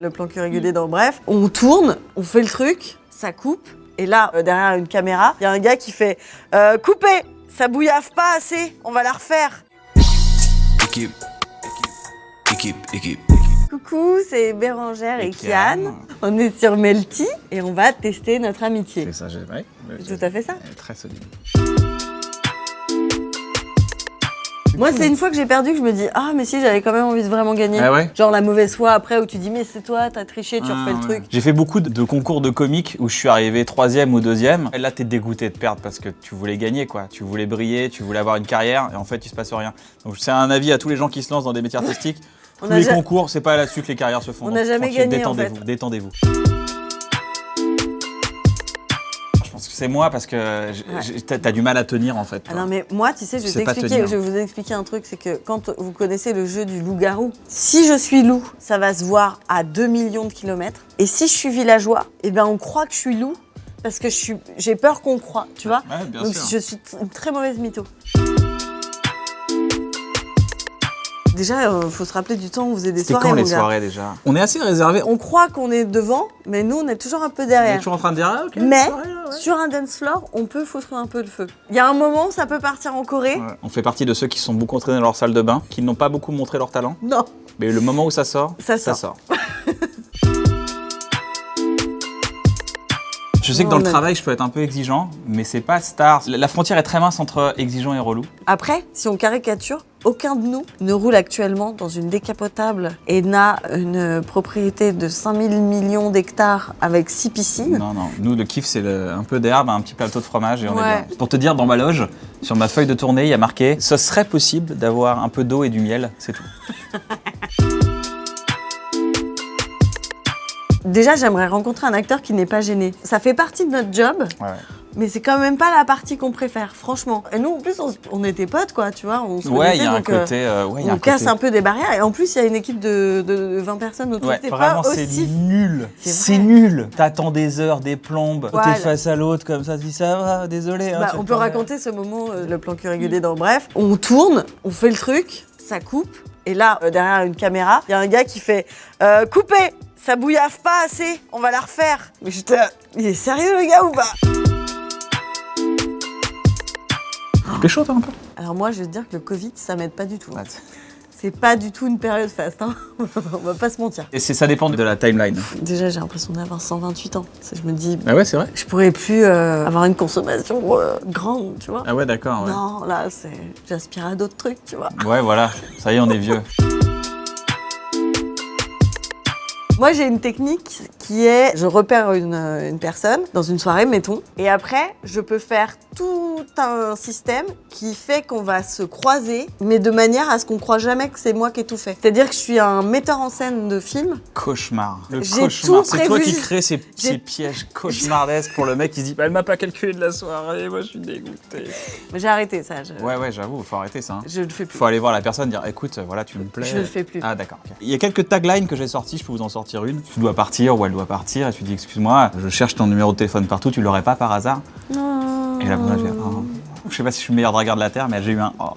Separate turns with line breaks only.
Le plan cul régulier dans Bref. On tourne, on fait le truc, ça coupe. Et là, derrière une caméra, il y a un gars qui fait « Coupez, ça bouillave pas assez, on va la refaire. »
Équipe.
Coucou, c'est Bérangère et Kian. On est sur Melty et on va tester notre amitié.
C'est ça, ouais,
C'est tout à fait ça.
Elle est très solide.
Moi, c'est une fois que j'ai perdu que je me dis « Ah, mais si, j'avais quand même envie de vraiment gagner.
Ah ouais.
Genre la mauvaise foi après où tu dis « Mais c'est toi, t'as triché, tu refais le truc. »
J'ai fait beaucoup de concours de comiques où je suis arrivé 3e ou 2e. Et là, t'es dégoûté de perdre parce que tu voulais gagner, quoi. Tu voulais briller, tu voulais avoir une carrière et en fait, il se passe rien. Donc, c'est un avis à tous les gens qui se lancent dans des métiers artistiques. Tous les concours, c'est pas là-dessus que les carrières se font.
On n'a jamais gagné, en fait.
Détendez-vous. Je pense que c'est moi parce que t'as du mal à tenir en fait.
Ah non mais moi tu sais, je vais vous expliquer un truc, c'est que quand vous connaissez le jeu du loup-garou, si je suis loup, ça va se voir à 2 millions de kilomètres. Et si je suis villageois, eh ben on croit que je suis loup parce que j'ai peur qu'on croit, tu vois.
Ouais, bien
Donc
sûr.
je suis une très mauvaise mytho. Déjà, faut se rappeler du temps où on faisait des soirées.
C'était quand les
mon gars.
soirées déjà? On est assez réservé.
On croit qu'on est devant, mais nous on est toujours un peu
On est
derrière.
toujours en train de dire ah, ok.
Mais
soirée, là, ouais.
sur un dance floor, on peut foutre un peu le feu. Il y a un moment, ça peut partir en Corée.
Ouais. On fait partie de ceux qui sont beaucoup entraînés dans leur salle de bain, qui n'ont pas beaucoup montré leur talent.
Non.
Mais le moment où ça sort,
Ça sort.
Je sais que dans le travail, je peux être un peu exigeant, mais c'est pas star. La frontière est très mince entre exigeant et relou.
Après, si on caricature, aucun de nous ne roule actuellement dans une décapotable et n'a une propriété de 5000 millions d'hectares avec 6 piscines.
Non, non. Nous, le kiff, c'est un peu d'herbe, un petit plateau de fromage et on est
Ouais.
bien. Pour te dire, dans ma loge, sur ma feuille de tournée, il y a marqué « Ce serait possible d'avoir un peu d'eau et du miel, c'est tout. »
Déjà, j'aimerais rencontrer un acteur qui n'est pas gêné. Ça fait partie de notre job,
Ouais.
mais c'est quand même pas la partie qu'on préfère, franchement. Et nous, en plus, on était potes, quoi, tu vois. On se
Ouais, il
connaissait,
y a un
donc,
côté...
on casse un peu des barrières. Et en plus, il y a une équipe de 20 personnes autour.
Ouais,
C'était
vraiment,
pas
c'est
aussi...
nul.
C'est
C'est
vrai.
nul. T'attends des heures, des plombes,
Voilà.
t'es face à l'autre comme ça, tu dis ça va, désolé. Hein,
Bah,
tu
on
me
peut
permets.
raconter ce moment, le plan cul régulier dans Bref. On tourne, on fait le truc, ça coupe. Et là, derrière une caméra, il y a un gars qui fait « Coupez, ça bouillave pas assez, on va la refaire. » Mais j'étais là, il est sérieux le gars ou pas?
Tu pécho toi un peu?
Alors moi, je vais te dire que le Covid, ça m'aide pas du tout.
Ouais.
C'est pas du tout une période faste, hein. On va pas se mentir.
Et ça dépend de la timeline.
Déjà, j'ai l'impression d'avoir 128 ans. Je me dis,
Ah ouais, c'est vrai?
je pourrais plus avoir une consommation grande, tu vois.
Ah ouais, d'accord, ouais.
Non, là, j'aspire à d'autres trucs, tu vois.
Ouais, voilà, ça y est, on est vieux.
Moi, j'ai une technique qui est, je repère une personne dans une soirée, mettons, et après, je peux faire tout un système qui fait qu'on va se croiser, mais de manière à ce qu'on croit jamais que c'est moi qui ai tout fait. C'est-à-dire que je suis un metteur en scène de film.
Cauchemar. Le
J'ai
cauchemar.
tout
C'est toi
prévu.
qui crée ces pièges cauchemardesques pour le mec qui se dit bah, elle m'a pas calculé de la soirée, moi je suis dégoûté.
Mais j'ai arrêté ça.
Ouais, j'avoue, faut arrêter ça. Hein.
Je le fais plus.
Faut aller voir la personne, dire écoute, voilà, tu me plais.
Je le fais plus.
Ah d'accord. Ok. Il y a quelques taglines que j'ai sorties, je peux vous en sortir une. Tu dois partir ou elle doit partir et tu dis excuse-moi, je cherche ton numéro de téléphone partout, tu l'aurais pas par hasard?
Non.
Et la personne fait oh. Je sais pas si je suis le meilleur dragueur de la Terre, mais j'ai eu un oh.